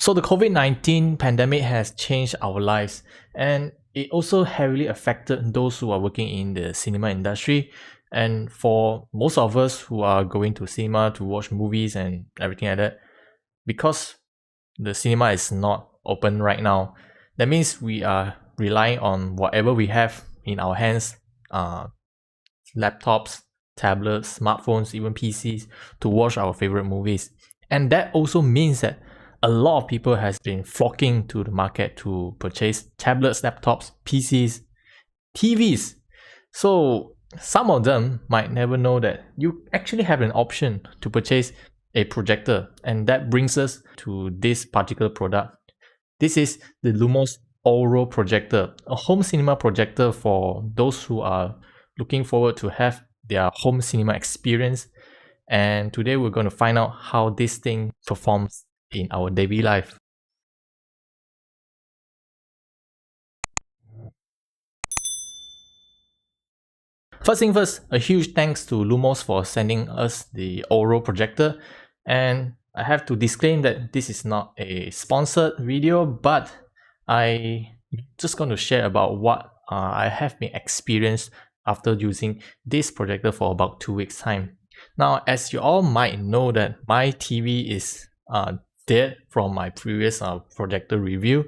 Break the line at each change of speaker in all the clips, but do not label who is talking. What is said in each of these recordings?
So the COVID-19 pandemic has changed our lives, and it also heavily affected those who are working in the cinema industry. And for most of us who are going to cinema to watch movies and everything like that, because the cinema is not open right now, that means we are relying on whatever we have in our hands, laptops, tablets, smartphones, even PCs, to watch our favorite movies. And that also means that a lot of people has been flocking to the market to purchase tablets, laptops, PCs, TVs. So some of them might never know that you actually have an option to purchase a projector, and that brings us to this particular product. This is the LUMOS Auro projector, a home cinema projector for those who are looking forward to have their home cinema experience. And today we're going to find out how this thing performs in our daily life. First thing first, a huge thanks to Lumos for sending us the Auro projector. And I have to disclaim that this is not a sponsored video, but I'm just going to share about what I have been experienced after using this projector for about 2 weeks time. Now, as you all might know that my TV is dead from my previous projector review,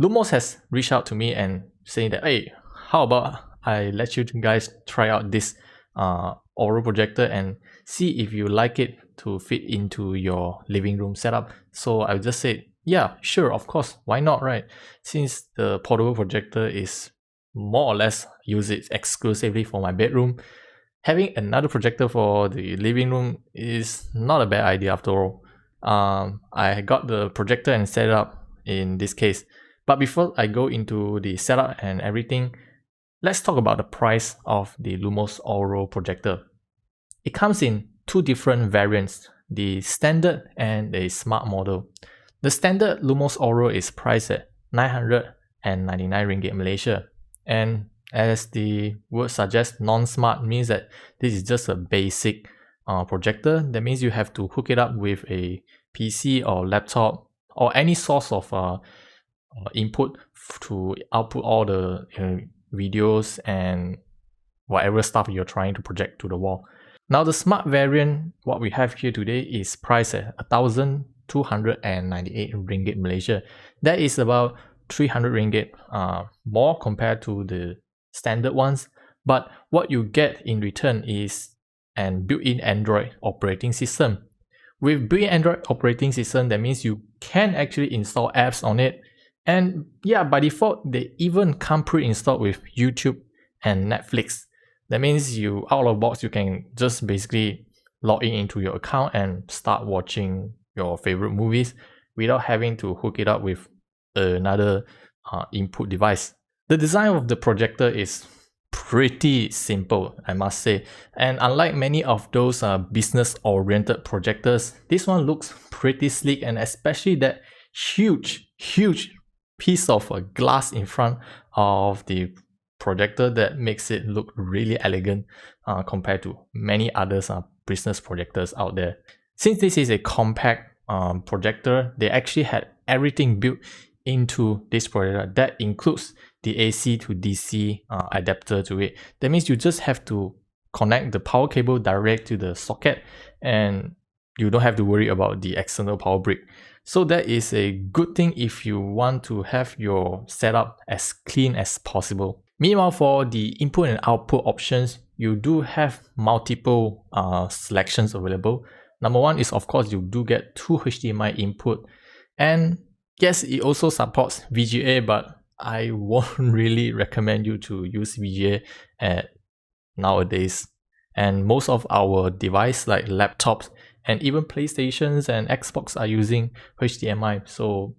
Lumos has reached out to me and saying that, hey, how about I let you guys try out this Auro projector and see if you like it to fit into your living room setup. So I just said, yeah, sure, of course, why not, right? Since the portable projector is more or less use it exclusively for my bedroom, having another projector for the living room is not a bad idea after all. I got the projector and set it up in this case. But before I go into the setup and everything, let's talk about the price of the LUMOS Auro projector. It comes in two different variants, the standard and the smart model. The standard LUMOS Auro is priced at 999 ringgit Malaysia. And as the word suggests, non-smart means that this is just a basic projector. That means you have to hook it up with a PC or laptop or any source of input to output all the videos and whatever stuff you're trying to project to the wall. Now the smart variant, what we have here today, is priced at 1,298 ringgit Malaysia. That is about 300 ringgit more compared to the standard ones. But what you get in return is an built-in Android operating system. With built-in Android operating system, that means you can actually install apps on it. And yeah, by default, they even come pre-installed with YouTube and Netflix. That means you, out of the box, you can just basically log in into your account and start watching your favorite movies without having to hook it up with another input device. The design of the projector is pretty simple, I must say. And unlike many of those business-oriented projectors, this one looks pretty sleek, and especially that huge piece of glass in front of the projector that makes it look really elegant compared to many others business projectors out there. Since this is a compact projector, they actually had everything built into this projector. That includes the AC to DC adapter to it. That means you just have to connect the power cable direct to the socket, and you don't have to worry about the external power brick. So that is a good thing if you want to have your setup as clean as possible. Meanwhile, for the input and output options, you do have multiple selections available. Number one is, of course, you do get 2 HDMI input, and yes, it also supports VGA, but I won't really recommend you to use VGA nowadays. And most of our devices like laptops and even PlayStations and Xbox are using HDMI, so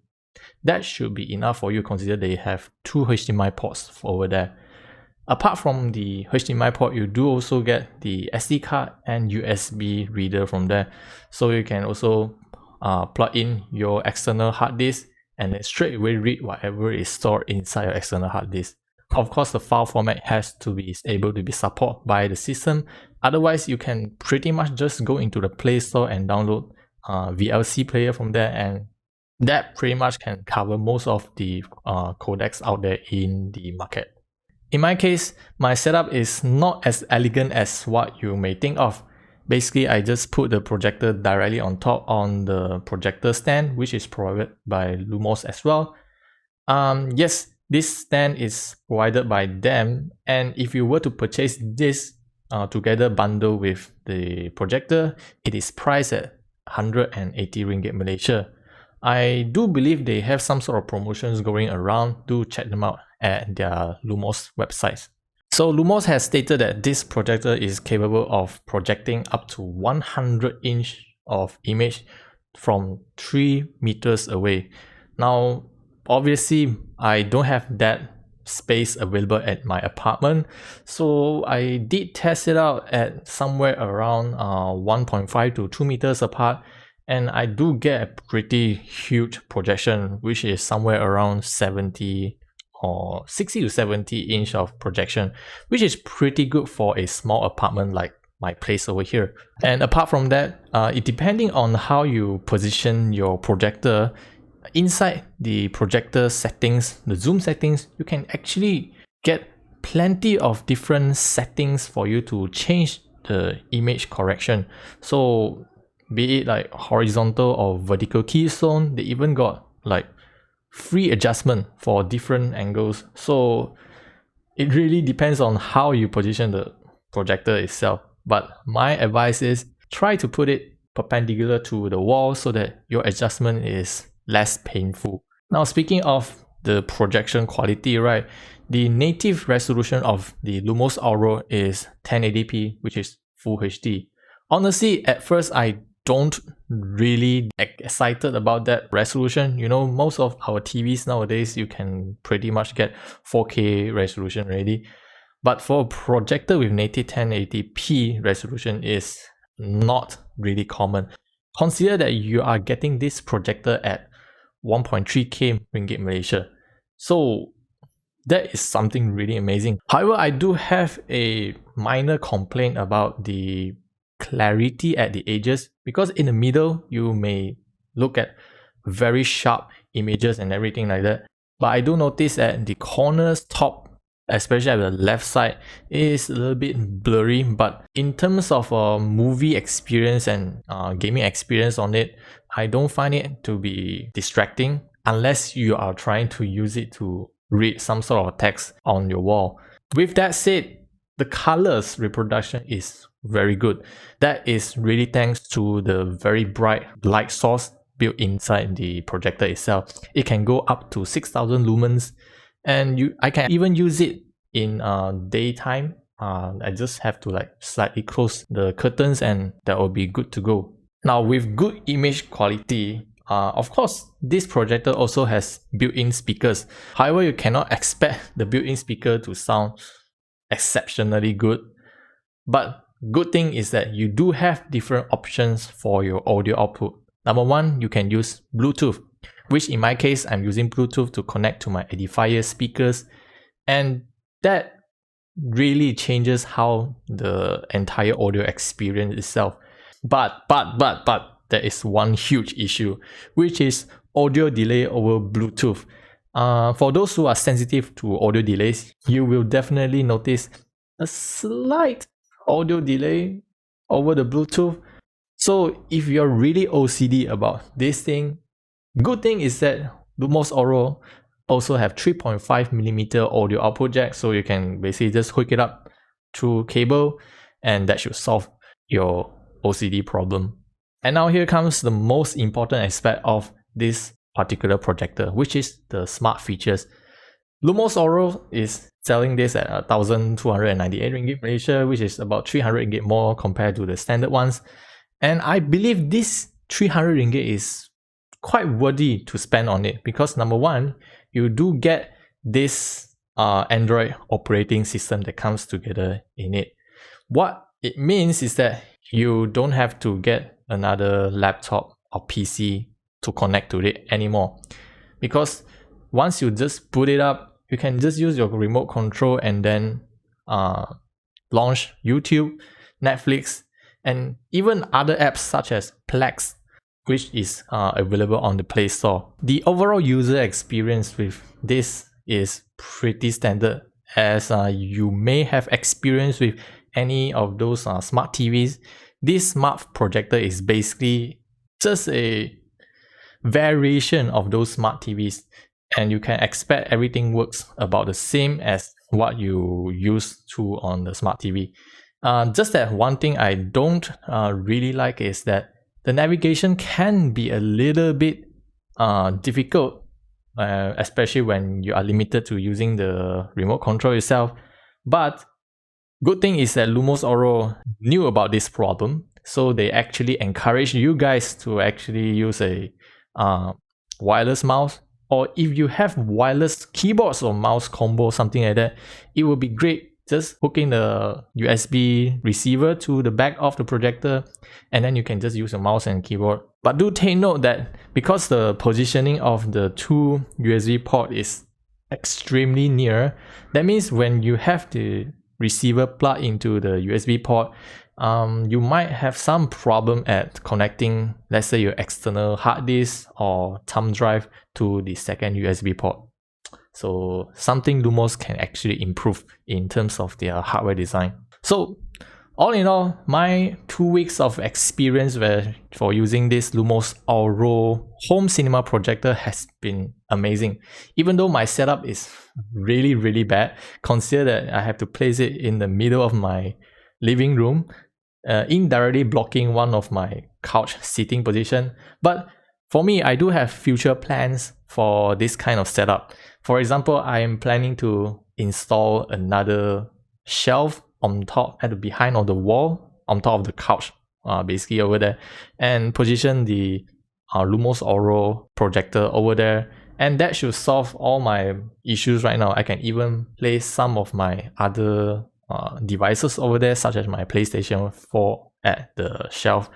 that should be enough for you, consider they have 2 HDMI ports over there. Apart from the HDMI port, you do also get the SD card and USB reader from there, so you can also plug in your external hard disk and then straight away read whatever is stored inside your external hard disk. Of course, the file format has to be able to be supported by the system. Otherwise, you can pretty much just go into the Play Store and download VLC player from there, and That pretty much can cover most of the codecs out there in the market. In my case, my setup is not as elegant as what you may think of. Basically, I just put the projector directly on top on the projector stand, which is provided by LUMOS as well. Yes, this stand is provided by them, and if you were to purchase this together bundle with the projector, it is priced at 180 ringgit Malaysia. I do believe they have some sort of promotions going around. Do check them out at their LUMOS websites. So LUMOS has stated that this projector is capable of projecting up to 100 inch of image from 3 meters away. Now, obviously, I don't have that space available at my apartment, so I did test it out at somewhere around 1.5 to 2 meters apart, and I do get a pretty huge projection, which is somewhere around 70 or 60 to 70 inch of projection, which is pretty good for a small apartment like my place over here. And apart from that, depending on how you position your projector, inside the projector settings, the zoom settings, you can actually get plenty of different settings for you to change the image correction. So be it like horizontal or vertical keystone, they even got like free adjustment for different angles. So it really depends on how you position the projector itself. But my advice is try to put it perpendicular to the wall so that your adjustment is less painful. Now, speaking of the projection quality, right, the native resolution of the LUMOS Auro is 1080p, which is full HD. Honestly, at first I don't really excited about that resolution. You know, most of our TVs nowadays, you can pretty much get 4K resolution already. But for a projector with native 1080p resolution is not really common. Consider that you are getting this projector at 1.3k ringgit Malaysia. So that is something really amazing. However, I do have a minor complaint about the clarity at the edges, because in the middle you may look at very sharp images and everything like that. But I do notice that the corners, top, especially at the left side, is a little bit blurry. But in terms of movie experience and gaming experience on it, I don't find it to be distracting unless you are trying to use it to read some sort of text on your wall. With that said, the colors reproduction is very good. That is really thanks to the very bright light source built inside the projector itself. It can go up to 6,000 lumens, and I can even use it in daytime. I just have to like slightly close the curtains and that will be good to go. Now, with good image quality, of course, this projector also has built-in speakers. However, you cannot expect the built-in speaker to sound exceptionally good. But good thing is that you do have different options for your audio output. Number one, you can use Bluetooth, which in my case, I'm using Bluetooth to connect to my edifier speakers. And that really changes how the entire audio experience itself. But there is one huge issue, which is audio delay over Bluetooth. For those who are sensitive to audio delays, you will definitely notice a slight audio delay over the Bluetooth. So if you're really OCD about this thing, good thing is that LUMOS Auro also have 3.5mm audio output jack, so you can basically just hook it up through cable, and that should solve your OCD problem. And now here comes the most important aspect of this particular projector, which is the smart features. LUMOS Auro is selling this at 1,298 ringgit Malaysia, which is about 300 ringgit more compared to the standard ones. And I believe this 300 ringgit is quite worthy to spend on it, because number one, you do get this Android operating system that comes together in it. What it means is that you don't have to get another laptop or PC to connect to it anymore, because once you just boot it up, you can just use your remote control and then launch YouTube, Netflix, and even other apps such as Plex. which is available on the Play Store. The overall user experience with this is pretty standard, as you may have experience with any of those smart TVs. This smart projector is basically just a variation of those smart TVs, and you can expect everything works about the same as what you used to on the smart TV. Just that one thing I don't really like is that the navigation can be a little bit difficult, especially when you are limited to using the remote control itself. But good thing is that LUMOS Auro knew about this problem, so they actually encourage you guys to actually use a wireless mouse, or if you have wireless keyboards or mouse combo, something like that, it would be great just hooking the USB receiver to the back of the projector, and then you can just use a mouse and keyboard. But do take note that because the positioning of the two USB port is extremely near, that means when you have the receiver plug into the USB port, you might have some problem at connecting, let's say, your external hard disk or thumb drive to the second USB port. So something Lumos can actually improve in terms of their hardware design. So all in all, my 2 weeks of experience for using this LUMOS Auro home cinema projector has been amazing. Even though my setup is really bad, consider that I have to place it in the middle of my living room, indirectly blocking one of my couch sitting position. But for me, I do have future plans for this kind of setup. For example, I am planning to install another shelf on top at the behind of the wall, on top of the couch, basically over there, and position the LUMOS Auro projector over there, and that should solve all my issues right now. I can even place some of my other devices over there, such as my PlayStation 4 at the shelf,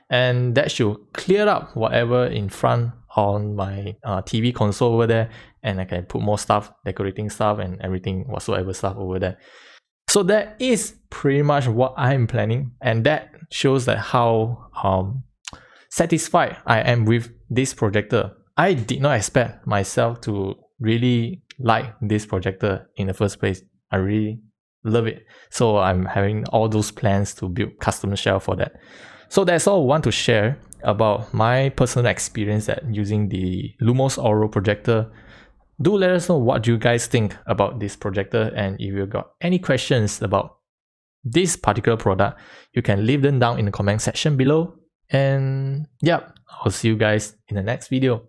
and that should clear up whatever in front on my TV console over there, and I can put more stuff, decorating stuff and everything whatsoever stuff over there. So that is pretty much what I'm planning, and that shows that how satisfied I am with this projector. I did not expect myself to really like this projector in the first place. I really love it. So I'm having all those plans to build custom shelf for that. So that's all I want to share about my personal experience at using the LUMOS Auro projector. Do let us know what you guys think about this projector, and if you've got any questions about this particular product, you can leave them down in the comment section below. And yeah, I'll see you guys in the next video.